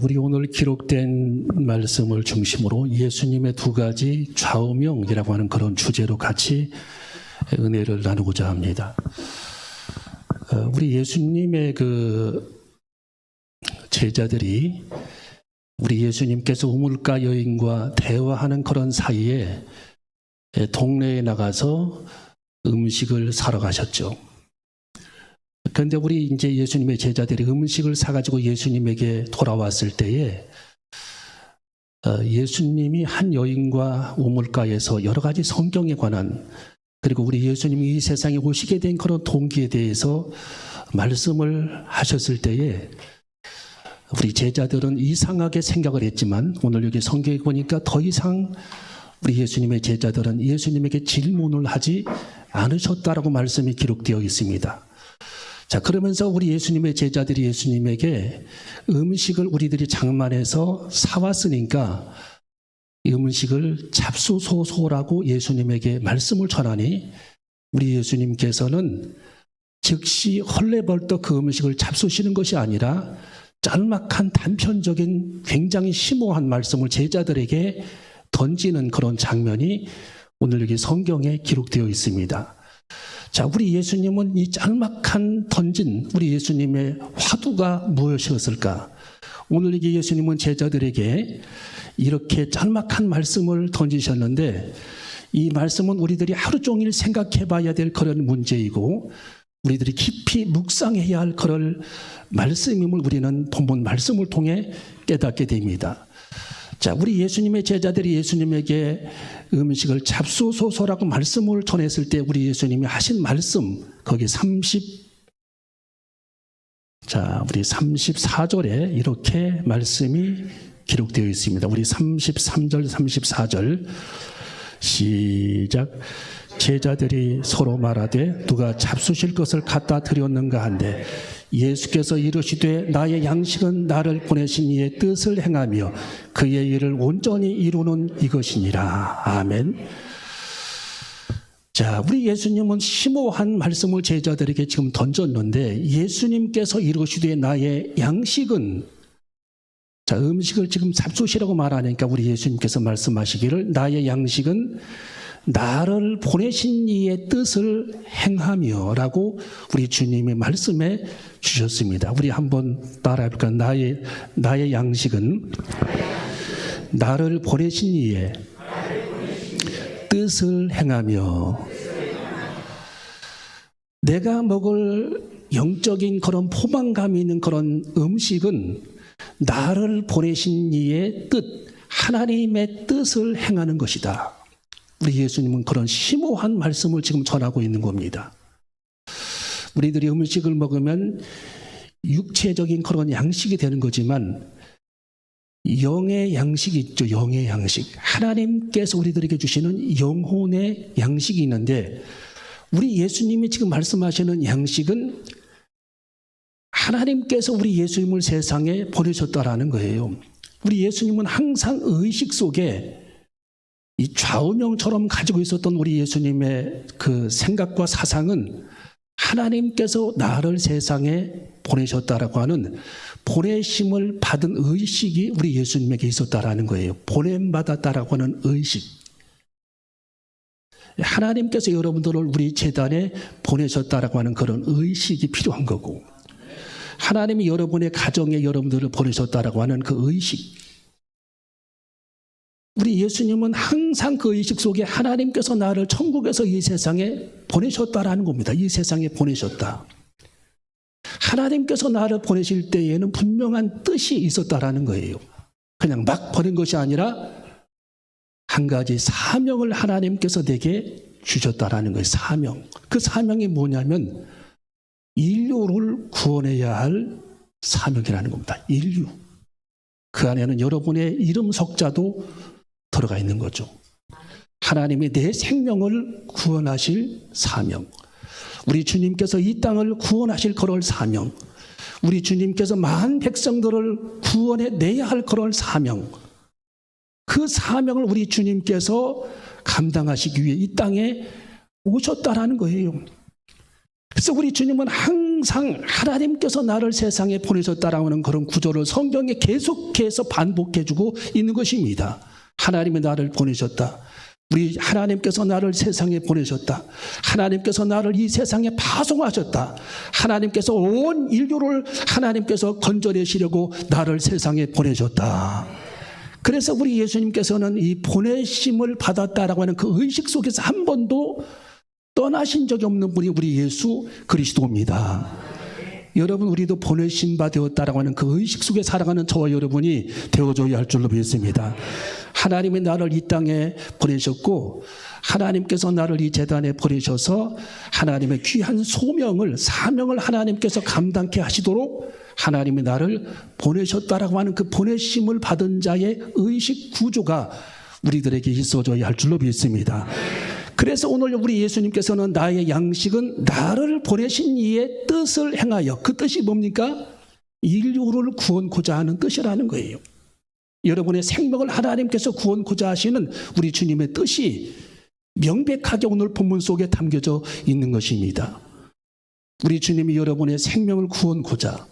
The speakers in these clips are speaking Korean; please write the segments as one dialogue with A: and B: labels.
A: 우리 오늘 기록된 말씀을 중심으로 예수님의 두 가지 좌우명이라고 하는 그런 주제로 같이 은혜를 나누고자 합니다. 우리 예수님의 그 제자들이 우리 예수님께서 우물가 여인과 대화하는 그런 사이에 동네에 나가서 음식을 사러 가셨죠. 그런데 우리 이제 예수님의 제자들이 음식을 사가지고 예수님에게 돌아왔을 때에 예수님이 한 여인과 우물가에서 여러 가지 성경에 관한 그리고 우리 예수님이 이 세상에 오시게 된 그런 동기에 대해서 말씀을 하셨을 때에 우리 제자들은 이상하게 생각을 했지만 오늘 여기 성경에 보니까 더 이상 우리 예수님의 제자들은 예수님에게 질문을 하지 않으셨다라고 말씀이 기록되어 있습니다. 자, 그러면서 우리 예수님의 제자들이 예수님에게 음식을 우리들이 장만해서 사왔으니까 이 음식을 잡수소서라고 예수님에게 말씀을 전하니 우리 예수님께서는 즉시 헐레벌떡 그 음식을 잡수시는 것이 아니라 짤막한 단편적인 굉장히 심오한 말씀을 제자들에게 던지는 그런 장면이 오늘 여기 성경에 기록되어 있습니다. 자, 우리 예수님은 이 짤막한 던진 우리 예수님의 화두가 무엇이었을까? 오늘 여기 예수님은 제자들에게 이렇게 짤막한 말씀을 던지셨는데 이 말씀은 우리들이 하루 종일 생각해 봐야 될 그런 문제이고 우리들이 깊이 묵상해야 할 그런 말씀임을 우리는 본문 말씀을 통해 깨닫게 됩니다. 자, 우리 예수님의 제자들이 예수님에게 음식을 잡수소서라고 말씀을 전했을 때 우리 예수님이 하신 말씀 거기 우리 34절에 이렇게 말씀이 기록되어 있습니다. 우리 33절 34절 시작. 제자들이 서로 말하되 누가 잡수실 것을 갖다 드렸는가 한데 예수께서 이르시되 나의 양식은 나를 보내신 이의 뜻을 행하며 그의 일을 온전히 이루는 이것이니라. 아멘. 자, 우리 예수님은 심오한 말씀을 제자들에게 지금 던졌는데 예수님께서 이르시되 나의 양식은 자, 음식을 지금 잡수시라고 말하니까 우리 예수님께서 말씀하시기를 나의 양식은 나를 보내신 이의 뜻을 행하며 라고 우리 주님이 말씀해 주셨습니다. 우리 한번 따라해볼까요? 나의 양식은 나를 보내신 이의 뜻을 행하며 내가 먹을 영적인 그런 포만감이 있는 그런 음식은 나를 보내신 이의 뜻, 하나님의 뜻을 행하는 것이다. 우리 예수님은 그런 심오한 말씀을 지금 전하고 있는 겁니다. 우리들이 음식을 먹으면 육체적인 그런 양식이 되는 거지만 영의 양식이 있죠. 영의 양식. 하나님께서 우리들에게 주시는 영혼의 양식이 있는데 우리 예수님이 지금 말씀하시는 양식은 하나님께서 우리 예수님을 세상에 보내셨다라는 거예요. 우리 예수님은 항상 의식 속에 이 좌우명처럼 가지고 있었던 우리 예수님의 그 생각과 사상은 하나님께서 나를 세상에 보내셨다라고 하는 보내심을 받은 의식이 우리 예수님에게 있었다라는 거예요. 보냄받았다라고 하는 의식. 하나님께서 여러분들을 우리 재단에 보내셨다라고 하는 그런 의식이 필요한 거고 하나님이 여러분의 가정에 여러분들을 보내셨다라고 하는 그 의식. 우리 예수님은 항상 그 의식 속에 하나님께서 나를 천국에서 이 세상에 보내셨다라는 겁니다. 이 세상에 보내셨다. 하나님께서 나를 보내실 때에는 분명한 뜻이 있었다라는 거예요. 그냥 막 보낸 것이 아니라 한 가지 사명을 하나님께서 내게 주셨다라는 거예요. 사명. 그 사명이 뭐냐면 인류를 구원해야 할 사명이라는 겁니다. 인류. 그 안에는 여러분의 이름 석자도 들어가 있는 거죠. 하나님이 내 생명을 구원하실 사명. 우리 주님께서 이 땅을 구원하실 그럴 사명. 우리 주님께서 많은 백성들을 구원해내야 할 그럴 사명. 그 사명을 우리 주님께서 감당하시기 위해 이 땅에 오셨다라는 거예요. 그래서 우리 주님은 항상 하나님께서 나를 세상에 보내셨다라고 하는 그런 구조를 성경에 계속해서 반복해주고 있는 것입니다. 하나님이 나를 보내셨다. 우리 하나님께서 나를 세상에 보내셨다. 하나님께서 나를 이 세상에 파송하셨다. 하나님께서 온 인류를 하나님께서 건져내시려고 나를 세상에 보내셨다. 그래서 우리 예수님께서는 이 보내심을 받았다라고 하는 그 의식 속에서 한 번도 떠나신 적이 없는 분이 우리 예수 그리스도입니다. 여러분, 우리도 보내심 바 되었다라고 하는 그 의식 속에 살아가는 저와 여러분이 되어줘야 할 줄로 믿습니다. 하나님이 나를 이 땅에 보내셨고 하나님께서 나를 이 재단에 보내셔서 하나님의 귀한 소명을, 사명을 하나님께서 감당케 하시도록 하나님이 나를 보내셨다라고 하는 그 보내심을 받은 자의 의식 구조가 우리들에게 있어줘야 할 줄로 믿습니다. 그래서 오늘 우리 예수님께서는 나의 양식은 나를 보내신 이의 뜻을 행하여, 그 뜻이 뭡니까? 인류를 구원코자 하는 뜻이라는 거예요. 여러분의 생명을 하나님께서 구원코자 하시는 우리 주님의 뜻이 명백하게 오늘 본문 속에 담겨져 있는 것입니다. 우리 주님이 여러분의 생명을 구원코자,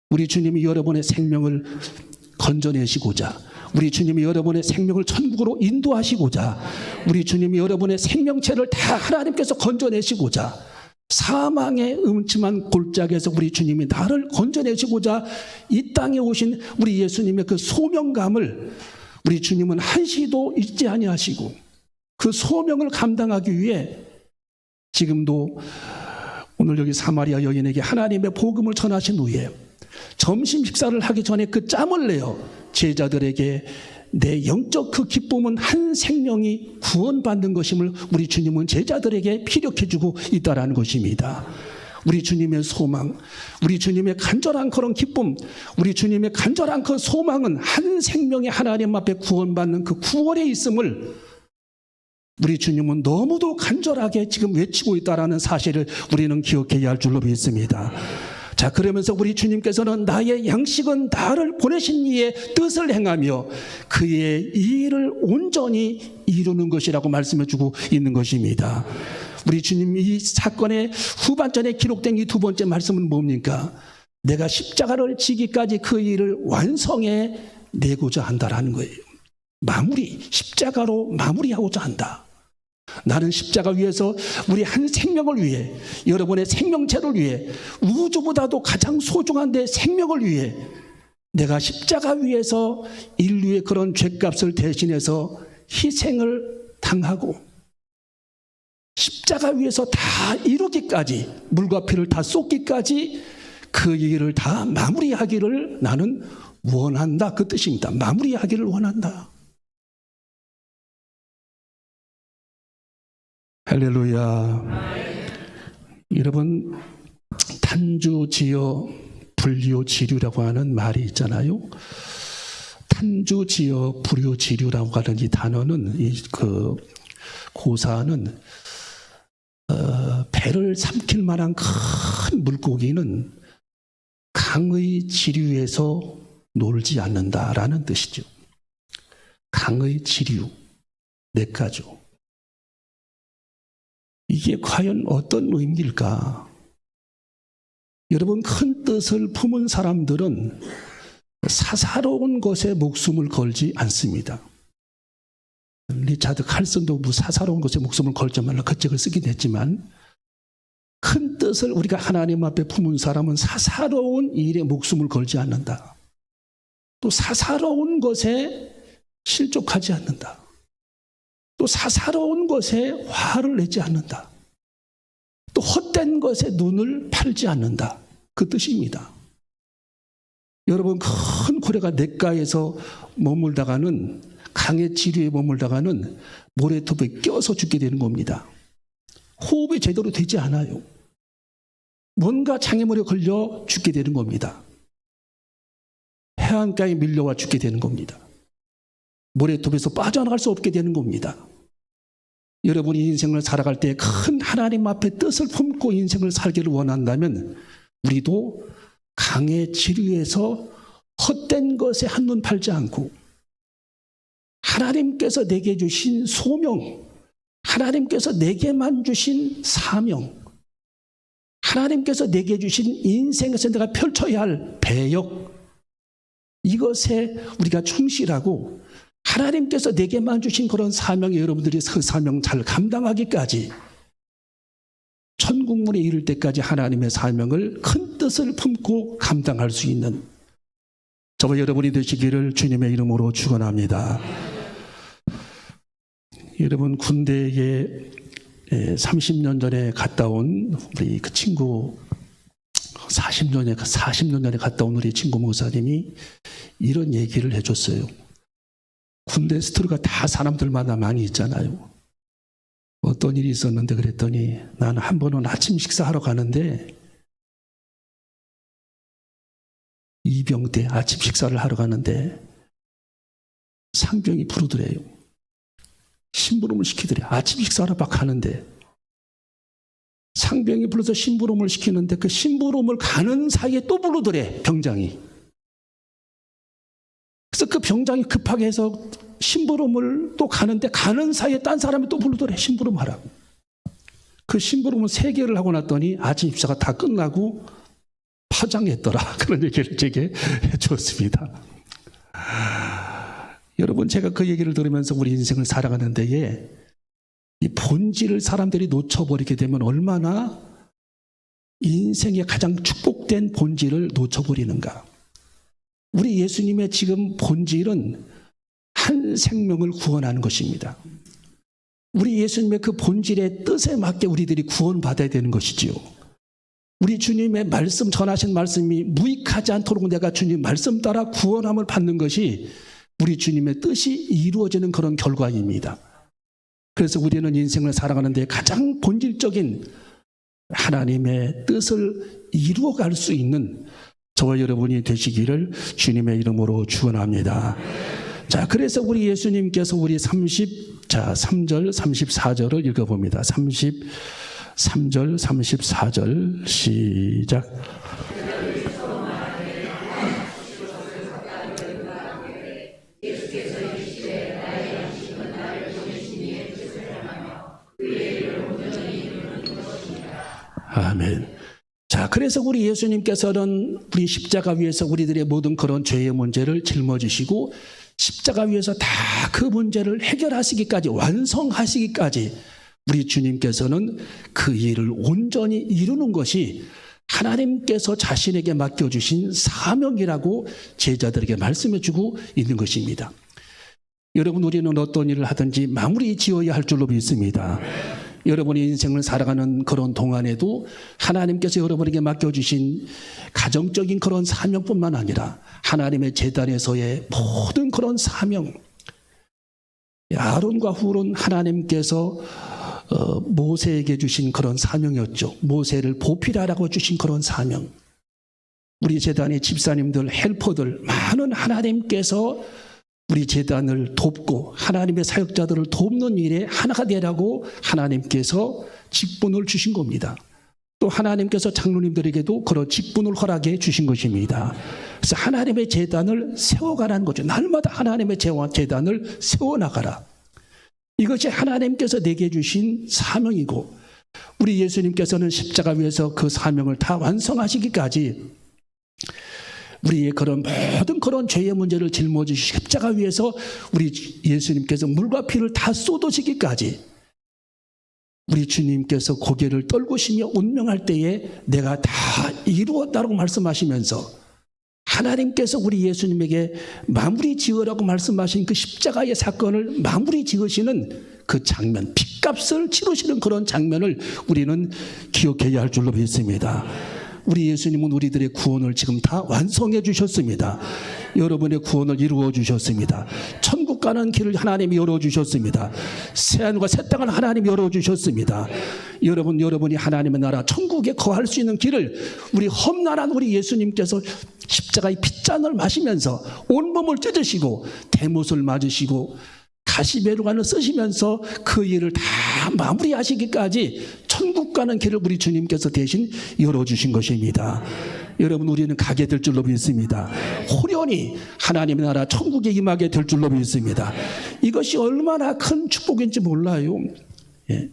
A: 우리 주님이 여러분의 생명을 건져내시고자, 우리 주님이 여러분의 생명을 천국으로 인도하시고자, 우리 주님이 여러분의 생명체를 다 하나님께서 건져내시고자, 사망의 음침한 골짜기에서 우리 주님이 나를 건져내시고자 이 땅에 오신 우리 예수님의 그 소명감을 우리 주님은 한시도 잊지 아니하시고 그 소명을 감당하기 위해 지금도 오늘 여기 사마리아 여인에게 하나님의 복음을 전하신 후에 점심 식사를 하기 전에 그 짬을 내어 제자들에게 내 영적 그 기쁨은 한 생명이 구원받는 것임을 우리 주님은 제자들에게 피력해주고 있다는 것입니다. 우리 주님의 소망, 우리 주님의 간절한 그런 기쁨, 우리 주님의 간절한 그 소망은 한 생명이 하나님 앞에 구원받는 그 구원에 있음을 우리 주님은 너무도 간절하게 지금 외치고 있다는 사실을 우리는 기억해야 할 줄로 믿습니다. 자, 그러면서 우리 주님께서는 나의 양식은 나를 보내신 이의 뜻을 행하며 그의 일을 온전히 이루는 것이라고 말씀해주고 있는 것입니다. 우리 주님 이 사건의 후반전에 기록된 이 두 번째 말씀은 뭡니까? 내가 십자가를 지기까지 그 일을 완성해 내고자 한다라는 거예요. 십자가로 마무리하고자 한다. 나는 십자가 위에서 우리 한 생명을 위해, 여러분의 생명체를 위해, 우주보다도 가장 소중한 내 생명을 위해 내가 십자가 위에서 인류의 그런 죄값을 대신해서 희생을 당하고 십자가 위에서 다 이루기까지, 물과 피를 다 쏟기까지 그 일을 다 마무리하기를 나는 원한다. 그 뜻입니다. 마무리하기를 원한다. 할렐루야. 여러분, 탄주지어 불효지류라고 하는 말이 있잖아요. 탄주지어 불효지류라고 하는 이 단어는, 그 고사는 배를 삼킬 만한 큰 물고기는 강의 지류에서 놀지 않는다라는 뜻이죠. 강의 지류, 냇가죠. 이게 과연 어떤 의미일까? 여러분, 큰 뜻을 품은 사람들은 사사로운 것에 목숨을 걸지 않습니다. 리차드 칼슨도 사사로운 것에 목숨을 걸지 말라 그 책을 쓰긴 했지만, 큰 뜻을 우리가 하나님 앞에 품은 사람은 사사로운 일에 목숨을 걸지 않는다. 또 사사로운 것에 실족하지 않는다. 또 사사로운 것에 화를 내지 않는다. 또 헛된 것에 눈을 팔지 않는다. 그 뜻입니다. 여러분, 큰 고래가 냇가에서 머물다가는, 강의 지류에 머물다가는 모래톱에 껴서 죽게 되는 겁니다. 호흡이 제대로 되지 않아요. 뭔가 장애물에 걸려 죽게 되는 겁니다. 해안가에 밀려와 죽게 되는 겁니다. 모래톱에서 빠져나갈 수 없게 되는 겁니다. 여러분이 인생을 살아갈 때 큰 하나님 앞에 뜻을 품고 인생을 살기를 원한다면 우리도 강의 지류에서 헛된 것에 한눈 팔지 않고 하나님께서 내게 주신 소명, 하나님께서 내게만 주신 사명, 하나님께서 내게 주신 인생에서 내가 펼쳐야 할 배역, 이것에 우리가 충실하고 하나님께서 내게만 주신 그런 사명에 여러분들이 그 사명 잘 감당하기까지 천국문에 이를 때까지 하나님의 사명을 큰 뜻을 품고 감당할 수 있는 저와 여러분이 되시기를 주님의 이름으로 축원합니다. 여러분, 군대에 30년 전에 갔다 온 우리 그 친구, 40년 전에 갔다 온 우리 친구 목사님이 이런 얘기를 해줬어요. 군대 스토리가 다 사람들마다 많이 있잖아요. 어떤 일이 있었는데 그랬더니 나는 한 번은 아침 식사하러 가는데 이병 때 아침 식사를 하러 가는데 상병이 부르더래요. 심부름을 시키더래. 아침 식사하러 막 가는데 상병이 불러서 심부름을 시키는데 그 심부름을 가는 사이에 또 부르더래, 병장이. 그래서 그 병장이 급하게 해서 심부름을 또 가는데 가는 사이에 딴 사람이 또 부르더래, 심부름하라고. 그 심부름을 3개를 하고 났더니 아침 식사가 다 끝나고 파장했더라. 그런 얘기를 제게 해주었습니다. 여러분, 제가 그 얘기를 들으면서 우리 인생을 살아가는 데에 이 본질을 사람들이 놓쳐버리게 되면 얼마나 인생의 가장 축복된 본질을 놓쳐버리는가. 우리 예수님의 지금 본질은 한 생명을 구원하는 것입니다. 우리 예수님의 그 본질의 뜻에 맞게 우리들이 구원받아야 되는 것이지요. 우리 주님의 말씀, 전하신 말씀이 무익하지 않도록 내가 주님 말씀 따라 구원함을 받는 것이 우리 주님의 뜻이 이루어지는 그런 결과입니다. 그래서 우리는 인생을 살아가는 데 가장 본질적인 하나님의 뜻을 이루어갈 수 있는 저와 여러분이 되시기를 주님의 이름으로 축원합니다. 자, 그래서 우리 예수님께서 우리 3절, 34절을 읽어봅니다. 33절, 34절 시작. 아멘. 자, 그래서 우리 예수님께서는 우리 십자가 위에서 우리들의 모든 그런 죄의 문제를 짊어지시고 십자가 위에서 다 그 문제를 해결하시기까지, 완성하시기까지 우리 주님께서는 그 일을 온전히 이루는 것이 하나님께서 자신에게 맡겨주신 사명이라고 제자들에게 말씀해주고 있는 것입니다. 여러분, 우리는 어떤 일을 하든지 마무리 지어야 할 줄로 믿습니다. 여러분의 인생을 살아가는 그런 동안에도 하나님께서 여러분에게 맡겨주신 가정적인 그런 사명뿐만 아니라 하나님의 제단에서의 모든 그런 사명, 아론과 훌은 하나님께서 모세에게 주신 그런 사명이었죠. 모세를 보필하라고 주신 그런 사명. 우리 제단의 집사님들, 헬퍼들, 많은 하나님께서 우리 제단을 돕고 하나님의 사역자들을 돕는 일에 하나가 되라고 하나님께서 직분을 주신 겁니다. 또 하나님께서 장로님들에게도 그런 직분을 허락해 주신 것입니다. 그래서 하나님의 제단을 세워가라는 거죠. 날마다 하나님의 제단을 세워나가라. 이것이 하나님께서 내게 주신 사명이고 우리 예수님께서는 십자가 위에서 그 사명을 다 완성하시기까지 우리의 그런 모든 그런 죄의 문제를 짊어지시고 십자가 위에서 우리 예수님께서 물과 피를 다 쏟으시기까지 우리 주님께서 고개를 떨구시며 운명할 때에 내가 다 이루었다고 말씀하시면서 하나님께서 우리 예수님에게 마무리 지으라고 말씀하신 그 십자가의 사건을 마무리 지으시는 그 장면, 핏값을 치르시는 그런 장면을 우리는 기억해야 할 줄로 믿습니다. 우리 예수님은 우리들의 구원을 지금 다 완성해 주셨습니다. 여러분의 구원을 이루어 주셨습니다. 천국 가는 길을 하나님이 열어주셨습니다. 새하늘과 새 땅을 하나님이 열어주셨습니다. 여러분이 하나님의 나라 천국에 거할 수 있는 길을 우리 험난한 우리 예수님께서 십자가의 핏잔을 마시면서 온몸을 찢으시고 대못을 맞으시고 가시베르관을 쓰시면서 그 일을 다 마무리하시기까지 천국 가는 길을 우리 주님께서 대신 열어주신 것입니다. 여러분, 우리는 가게 될 줄로 믿습니다. 호련히 하나님의 나라 천국에 임하게 될 줄로 믿습니다. 이것이 얼마나 큰 축복인지 몰라요. 예.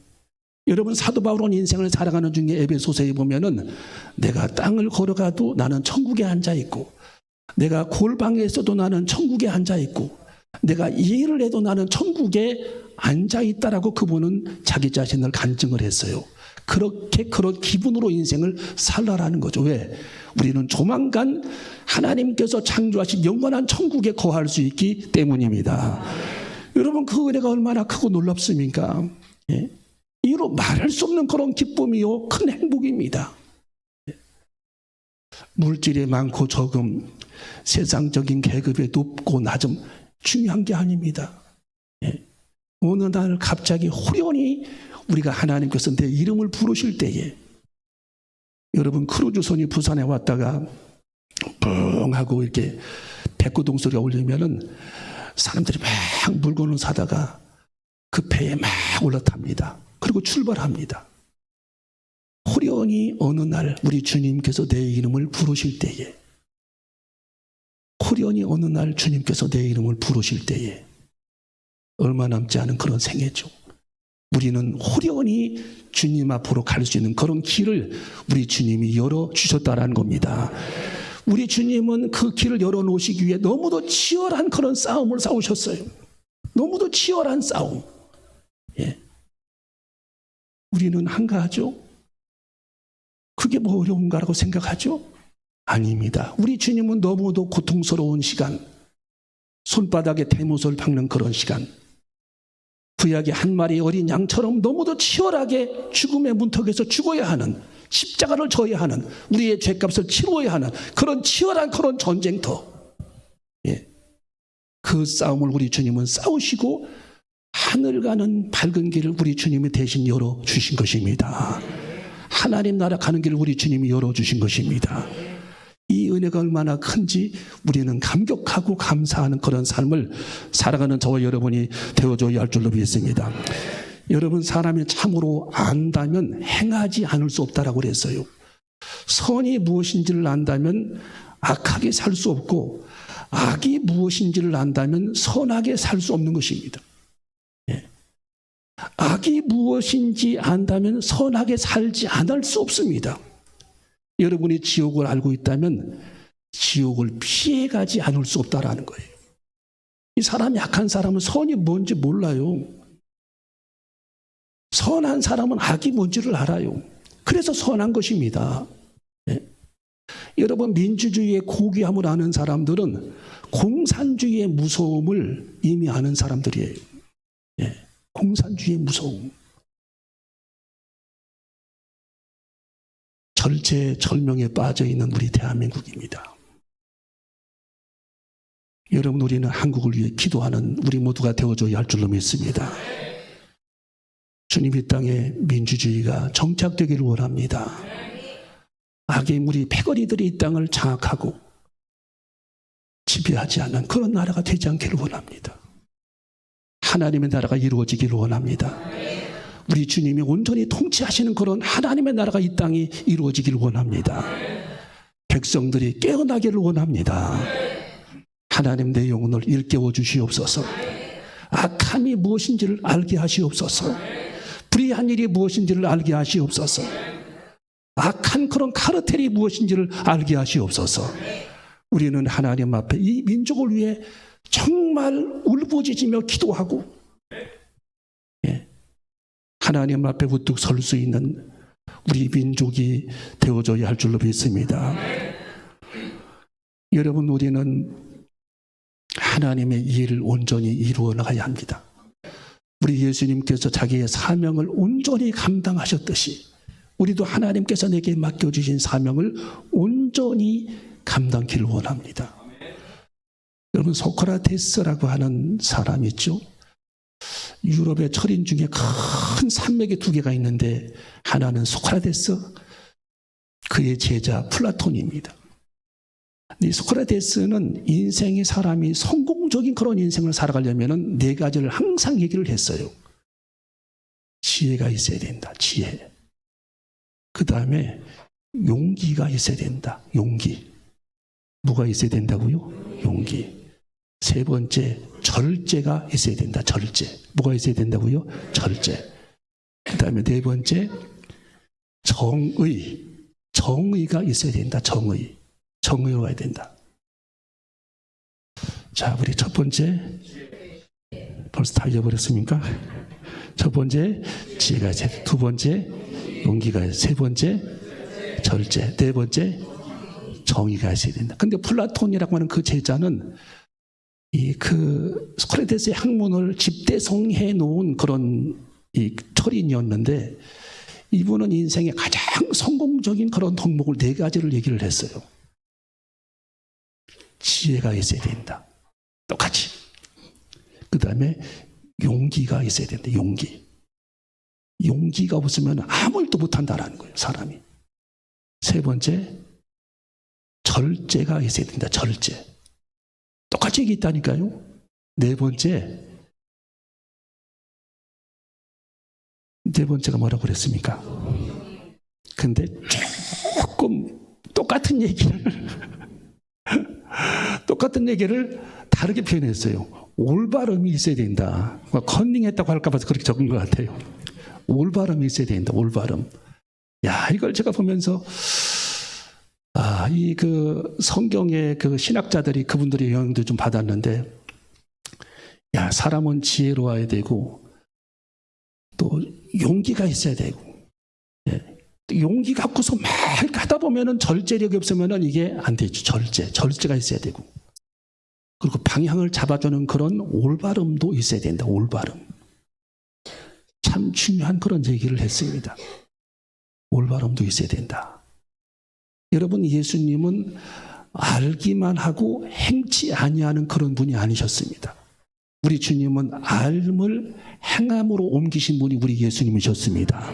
A: 여러분 사도 바울은 인생을 살아가는 중에 에베소서에 보면은 내가 땅을 걸어가도 나는 천국에 앉아 있고, 내가 골방에 있어도 나는 천국에 앉아 있고, 내가 일을 해도 나는 천국에 앉아 있다라고 그분은 자기 자신을 간증을 했어요. 그렇게 그런 기분으로 인생을 살라라는 거죠. 왜? 우리는 조만간 하나님께서 창조하신 영원한 천국에 거할 수 있기 때문입니다. 여러분 그 은혜가 얼마나 크고 놀랍습니까? 예? 이로 말할 수 없는 그런 기쁨이요 큰 행복입니다. 물질이 많고 적음, 세상적인 계급의 높고 낮음 중요한 게 아닙니다. 예. 어느 날 갑자기 호련히 우리가 하나님께서 내 이름을 부르실 때에, 여러분 크루즈선이 부산에 왔다가 뻥 하고 이렇게 백구동 소리가 울리면은 사람들이 막 물건을 사다가 그 배에 막 올라탑니다. 그리고 출발합니다. 호련히 어느 날 우리 주님께서 내 이름을 부르실 때에, 호련히 어느 날 주님께서 내 이름을 부르실 때에 얼마 남지 않은 그런 생애죠. 우리는 호련히 주님 앞으로 갈 수 있는 그런 길을 우리 주님이 열어주셨다라는 겁니다. 우리 주님은 그 길을 열어놓으시기 위해 너무도 치열한 그런 싸움을 싸우셨어요. 너무도 치열한 싸움. 예. 우리는 한가하죠? 그게 뭐 어려운가라고 생각하죠? 아닙니다. 우리 주님은 너무도 고통스러운 시간, 손바닥에 대못을 박는 그런 시간, 구약의 한 마리 어린 양처럼 너무도 치열하게 죽음의 문턱에서 죽어야 하는, 십자가를 져야 하는, 우리의 죄값을 치루어야 하는 그런 치열한 그런 전쟁터. 예. 그 싸움을 우리 주님은 싸우시고 하늘 가는 밝은 길을 우리 주님이 대신 열어주신 것입니다. 하나님 나라 가는 길을 우리 주님이 열어주신 것입니다. 이 은혜가 얼마나 큰지 우리는 감격하고 감사하는 그런 삶을 살아가는 저와 여러분이 되어줘야 할 줄로 믿습니다. 여러분 사람이 참으로 안다면 행하지 않을 수 없다라고 그랬어요. 선이 무엇인지를 안다면 악하게 살 수 없고, 악이 무엇인지를 안다면 선하게 살 수 없는 것입니다. 예. 악이 무엇인지 안다면 선하게 살지 않을 수 없습니다. 여러분이 지옥을 알고 있다면 지옥을 피해가지 않을 수 없다라는 거예요. 이 사람이 악한 사람은 선이 뭔지 몰라요. 선한 사람은 악이 뭔지를 알아요. 그래서 선한 것입니다. 네. 여러분 민주주의의 고귀함을 아는 사람들은 공산주의의 무서움을 이미 아는 사람들이에요. 네. 공산주의의 무서움. 절체절명에 빠져있는 우리 대한민국입니다. 여러분 우리는 한국을 위해 기도하는 우리 모두가 되어줘야 할 줄로 믿습니다. 주님 이 땅에 민주주의가 정착되기를 원합니다. 악의 무리 패거리들이 이 땅을 장악하고 지배하지 않는 그런 나라가 되지 않기를 원합니다. 하나님의 나라가 이루어지기를 원합니다. 우리 주님이 온전히 통치하시는 그런 하나님의 나라가 이 땅에 이루어지기를 원합니다. 백성들이 깨어나기를 원합니다. 하나님 내 영혼을 일깨워 주시옵소서. 악함이 무엇인지를 알게 하시옵소서. 불의한 일이 무엇인지를 알게 하시옵소서. 악한 그런 카르텔이 무엇인지를 알게 하시옵소서. 우리는 하나님 앞에 이 민족을 위해 정말 울부짖으며 기도하고 하나님 앞에 우뚝 설 수 있는 우리 민족이 되어줘야 할 줄로 믿습니다. 여러분 우리는 하나님의 일을 온전히 이루어 나가야 합니다. 우리 예수님께서 자기의 사명을 온전히 감당하셨듯이 우리도 하나님께서 내게 맡겨주신 사명을 온전히 감당키를 원합니다. 여러분 소크라테스라고 하는 사람 있죠? 유럽의 철인 중에 큰 산맥이 두 개가 있는데 하나는 소크라테스, 그의 제자 플라톤입니다. 이 소크라테스는 인생의 사람이 성공적인 그런 인생을 살아가려면 네 가지를 항상 얘기를 했어요. 지혜가 있어야 된다. 지혜. 그 다음에 용기가 있어야 된다. 용기. 뭐가 있어야 된다고요? 용기. 세 번째 절제가 있어야 된다. 절제. 뭐가 있어야 된다고요? 절제. 그 다음에 네 번째, 정의. 정의가 있어야 된다. 정의로 가야 된다. 자, 우리 첫 번째, 벌써 다 잊어버렸습니까? 첫 번째, 지혜가 있어야 돼. 두 번째, 용기가 있어야 돼. 세 번째, 절제. 네 번째, 정의가 있어야 된다. 근데 플라톤이라고 하는 그 제자는 그 소크라테스의 학문을 집대성해 놓은 그런 철인이었는데, 이분은 인생의 가장 성공적인 그런 덕목을 네 가지를 얘기를 했어요. 지혜가 있어야 된다. 똑같이. 그 다음에 용기가 있어야 된다. 용기가 없으면 아무 일도 못한다라는 거예요, 사람이. 세 번째, 절제가 있어야 된다. 절제. 똑같이 얘기했다니까요. 네 번째가 뭐라고 그랬습니까? 근데 조금 똑같은 얘기를 다르게 표현했어요. 올바름이 있어야 된다. 컨닝했다고 할까 봐서 그렇게 적은 것 같아요. 올바름이 있어야 된다. 올바름. 야, 이걸 제가 보면서 그 성경의 그 신학자들이 그분들의 영향도 좀 받았는데, 야, 사람은 지혜로워야 되고 또 용기가 있어야 되고, 예. 용기 갖고서 막 하다 보면은 절제력이 없으면은 이게 안 되죠. 절제가 있어야 되고, 그리고 방향을 잡아주는 그런 올바름도 있어야 된다. 올바름. 참 중요한 그런 얘기를 했습니다. 올바름도 있어야 된다. 여러분, 예수님은 알기만 하고 행치 아니하는 그런 분이 아니셨습니다. 우리 주님은 알을 행함으로 옮기신 분이 우리 예수님이셨습니다.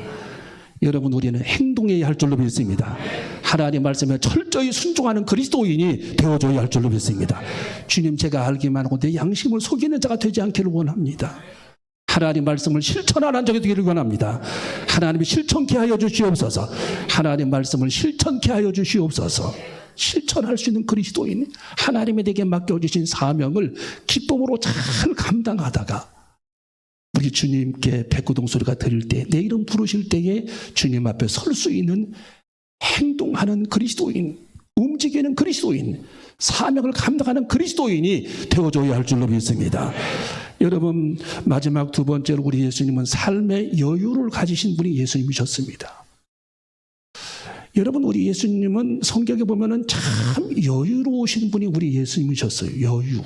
A: 여러분, 우리는 행동해야 할 줄로 믿습니다. 하나님 말씀에 철저히 순종하는 그리스도인이 되어줘야 할 줄로 믿습니다. 주님, 제가 알기만 하고 내 양심을 속이는 자가 되지 않기를 원합니다. 하나님 말씀을 실천하는 자가 되기를 원합니다. 하나님이 실천케 하여 주시옵소서. 하나님 말씀을 실천케 하여 주시옵소서. 실천할 수 있는 그리스도인, 하나님에게 맡겨주신 사명을 기쁨으로 잘 감당하다가 우리 주님께 백구동 소리가 들릴 때, 내 이름 부르실 때에 주님 앞에 설 수 있는 행동하는 그리스도인, 움직이는 그리스도인, 사명을 감당하는 그리스도인이 되어줘야 할 줄로 믿습니다. 여러분, 마지막 두 번째로 우리 예수님은 삶의 여유를 가지신 분이 예수님이셨습니다. 여러분, 우리 예수님은 성경에 보면은 참 여유로우신 분이 우리 예수님이셨어요. 여유.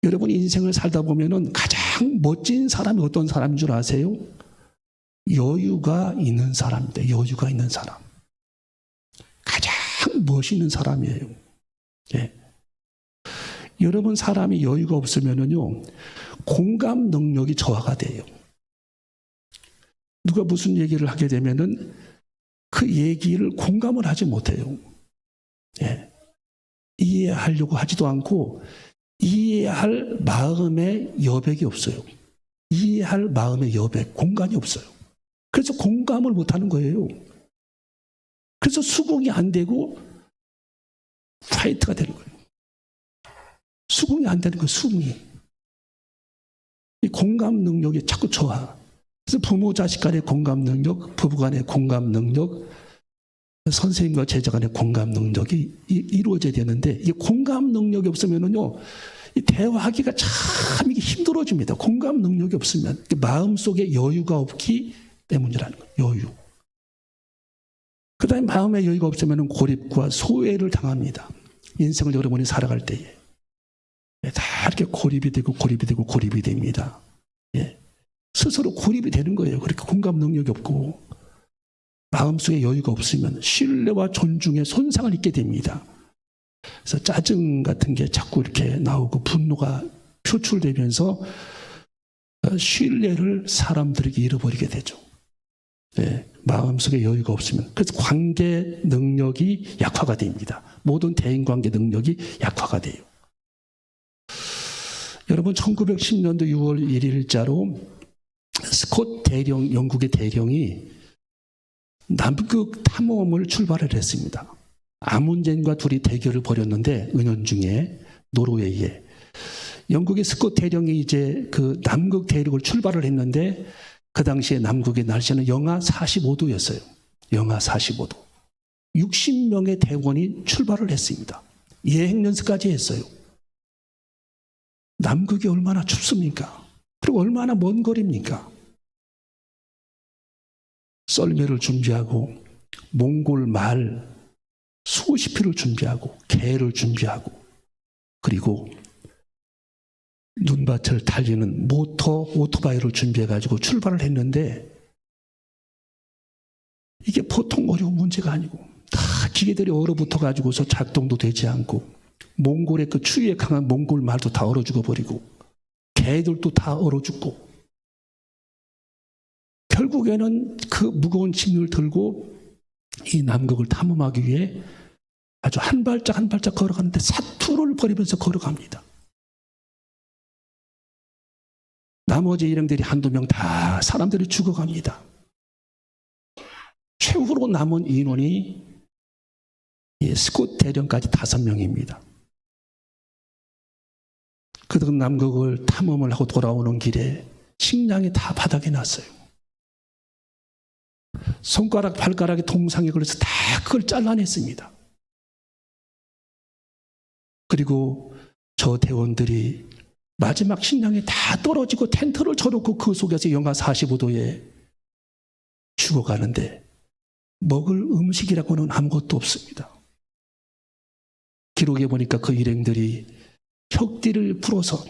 A: 여러분, 인생을 살다 보면은 가장 멋진 사람이 어떤 사람인 줄 아세요? 여유가 있는 사람입니다. 여유가 있는 사람. 가장 멋있는 사람이에요. 예. 여러분, 사람이 여유가 없으면은요, 공감 능력이 저하가 돼요. 누가 무슨 얘기를 하게 되면은 그 얘기를 공감을 하지 못해요. 예. 이해하려고 하지도 않고, 이해할 마음의 여백이 없어요. 이해할 마음의 여백, 공간이 없어요. 그래서 공감을 못하는 거예요. 그래서 수긍이 안 되고 파이트가 되는 거예요. 수긍이 안 되는 거예요. 수긍이. 이 공감 능력이 자꾸 저하. 그래서 부모 자식 간의 공감 능력, 부부 간의 공감 능력, 선생님과 제자 간의 공감 능력이 이루어져야 되는데, 이 공감 능력이 없으면은요, 이 대화하기가 참 이게 힘들어집니다. 공감 능력이 없으면 마음속에 여유가 없기 때문이라는 거예요. 여유. 그다음에 마음의 여유가 없으면은 고립과 소외를 당합니다. 인생을 여러분이 살아갈 때에 다 이렇게 고립이 됩니다. 예. 스스로 고립이 되는 거예요. 그렇게 공감 능력이 없고 마음속에 여유가 없으면 신뢰와 존중에 손상을 입게 됩니다. 그래서 짜증 같은 게 자꾸 이렇게 나오고 분노가 표출되면서 신뢰를 사람들에게 잃어버리게 되죠. 네, 마음속에 여유가 없으면. 그래서 관계 능력이 약화가 됩니다. 모든 대인관계 능력이 약화가 돼요. 여러분, 1910년도 6월 1일자로 스콧 대령, 영국의 대령이 남극 탐험을 출발을 했습니다. 아문젠과 둘이 대결을 벌였는데, 은연중에 노르웨이에 영국의 스콧 대령이 이제 그 남극 대륙을 출발을 했는데, 그 당시에 남극의 날씨는 영하 45도였어요. 영하 45도. 60명의 대원이 출발을 했습니다. 예행연습까지 했어요. 남극이 얼마나 춥습니까? 그리고 얼마나 먼 거리입니까? 썰매를 준비하고 몽골 말 수십 피를 준비하고 개를 준비하고 그리고 눈밭을 달리는 오토바이를 준비해가지고 출발을 했는데 이게 보통 어려운 문제가 아니고 다 기계들이 얼어붙어가지고서 작동도 되지 않고 몽골의 그 추위에 강한 몽골 말도 다 얼어 죽어버리고 개들도 다 얼어 죽고 결국에는 그 무거운 짐을 들고 이 남극을 탐험하기 위해 아주 한 발짝 한 발짝 걸어가는데 사투를 벌이면서 걸어갑니다. 나머지 일행들이 한두 명 다 사람들이 죽어갑니다. 최후로 남은 인원이 스콧 대령까지 5명입니다. 그들은 남극을 탐험을 하고 돌아오는 길에 식량이 다 바닥에 났어요. 손가락, 발가락에 동상이 걸려서 다 그걸 잘라냈습니다. 그리고 저 대원들이 마지막 식량이 다 떨어지고 텐트를 쳐놓고 그 속에서 영하 45도에 죽어가는데 먹을 음식이라고는 아무것도 없습니다. 기록에 보니까 그 일행들이 혁띠를 풀어서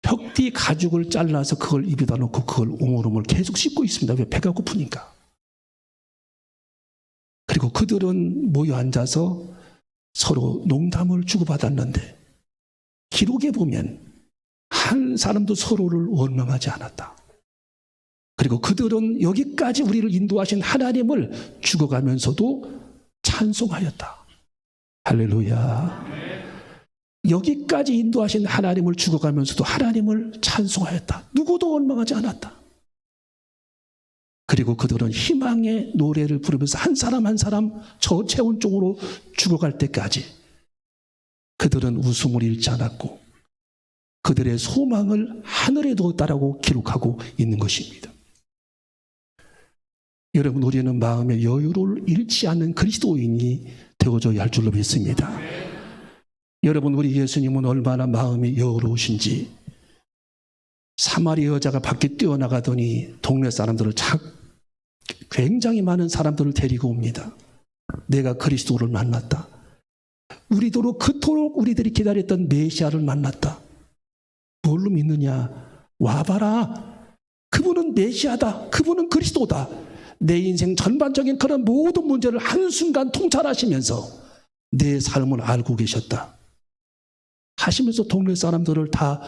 A: 혁띠 가죽을 잘라서 그걸 입에다 놓고 그걸 오물오물 계속 씹고 있습니다. 왜? 배가 고프니까. 그리고 그들은 모여 앉아서 서로 농담을 주고받았는데 기록에 보면 한 사람도 서로를 원망하지 않았다. 그리고 그들은 여기까지 우리를 인도하신 하나님을 죽어가면서도 찬송하였다. 할렐루야. 여기까지 인도하신 하나님을 죽어가면서도 하나님을 찬송하였다. 누구도 원망하지 않았다. 그리고 그들은 희망의 노래를 부르면서 한 사람 한 사람 저체온 쪽으로 죽어갈 때까지 그들은 웃음을 잃지 않았고 그들의 소망을 하늘에 두었다라고 기록하고 있는 것입니다. 여러분, 우리는 마음의 여유를 잃지 않는 그리스도인이 되어져야 할 줄로 믿습니다. 여러분, 우리 예수님은 얼마나 마음이 여유로우신지 사마리아 여자가 밖에 뛰어나가더니 동네 사람들을 굉장히 많은 사람들을 데리고 옵니다. 내가 그리스도를 만났다. 우리도 그토록 우리들이 기다렸던 메시아를 만났다. 뭘로 믿느냐? 와봐라. 그분은 메시아다. 그분은 그리스도다. 내 인생 전반적인 그런 모든 문제를 한순간 통찰하시면서 내 삶을 알고 계셨다 하시면서 동네 사람들을 다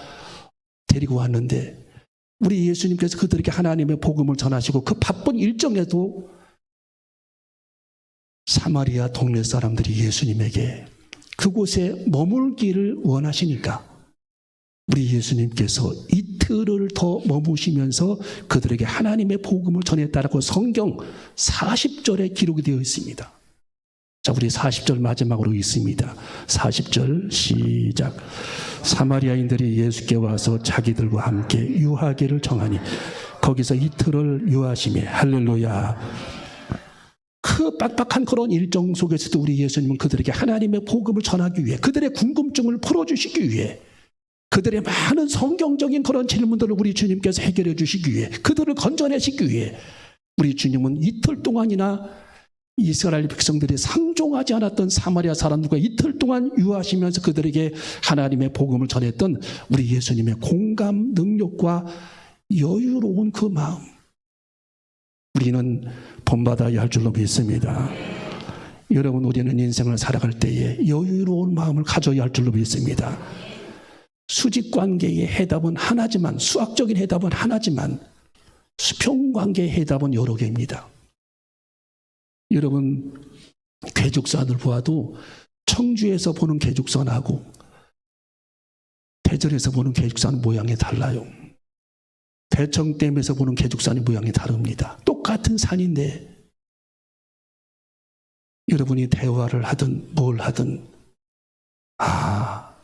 A: 데리고 왔는데 우리 예수님께서 그들에게 하나님의 복음을 전하시고 그 바쁜 일정에도 사마리아 동네 사람들이 예수님에게 그곳에 머물기를 원하시니까 우리 예수님께서 이틀을 더 머무시면서 그들에게 하나님의 복음을 전했다라고 성경 40절에 기록이 되어 있습니다. 자, 우리 40절 마지막으로 있습니다. 40절 시작. 사마리아인들이 예수께 와서 자기들과 함께 유하기를 정하니 거기서 이틀을 유하시며 할렐루야. 그 빡빡한 그런 일정 속에서도 우리 예수님은 그들에게 하나님의 복음을 전하기 위해 그들의 궁금증을 풀어주시기 위해 그들의 많은 성경적인 그런 질문들을 우리 주님께서 해결해 주시기 위해 그들을 건져내시기 위해 우리 주님은 이틀 동안이나 이스라엘 백성들이 상종하지 않았던 사마리아 사람들과 이틀 동안 유하시면서 그들에게 하나님의 복음을 전했던 우리 예수님의 공감 능력과 여유로운 그 마음 우리는 본받아야 할 줄로 믿습니다. 여러분, 우리는 인생을 살아갈 때에 여유로운 마음을 가져야 할 줄로 믿습니다. 수직관계의 해답은 하나지만 수학적인 해답은 하나지만 수평관계의 해답은 여러 개입니다. 여러분, 계죽산을 보아도 청주에서 보는 계죽산하고 대전에서 보는 계죽산 모양이 달라요. 대청댐에서 보는 계죽산의 모양이 다릅니다. 똑같은 산인데 여러분이 대화를 하든 뭘 하든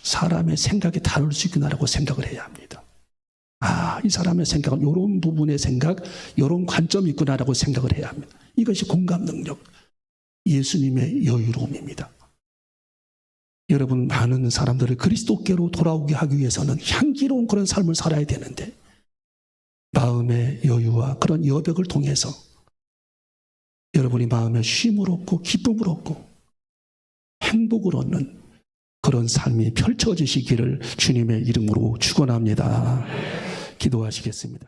A: 사람의 생각이 다를 수 있구나라고 생각을 해야 합니다. 이 사람의 생각은 이런 부분의 생각, 이런 관점이 있구나라고 생각을 해야 합니다. 이것이 공감 능력, 예수님의 여유로움입니다. 여러분, 많은 사람들을 그리스도께로 돌아오게 하기 위해서는 향기로운 그런 삶을 살아야 되는데, 마음의 여유와 그런 여백을 통해서 여러분이 마음에 쉼을 얻고 기쁨을 얻고 행복을 얻는 그런 삶이 펼쳐지시기를 주님의 이름으로 축원합니다. 기도하시겠습니다.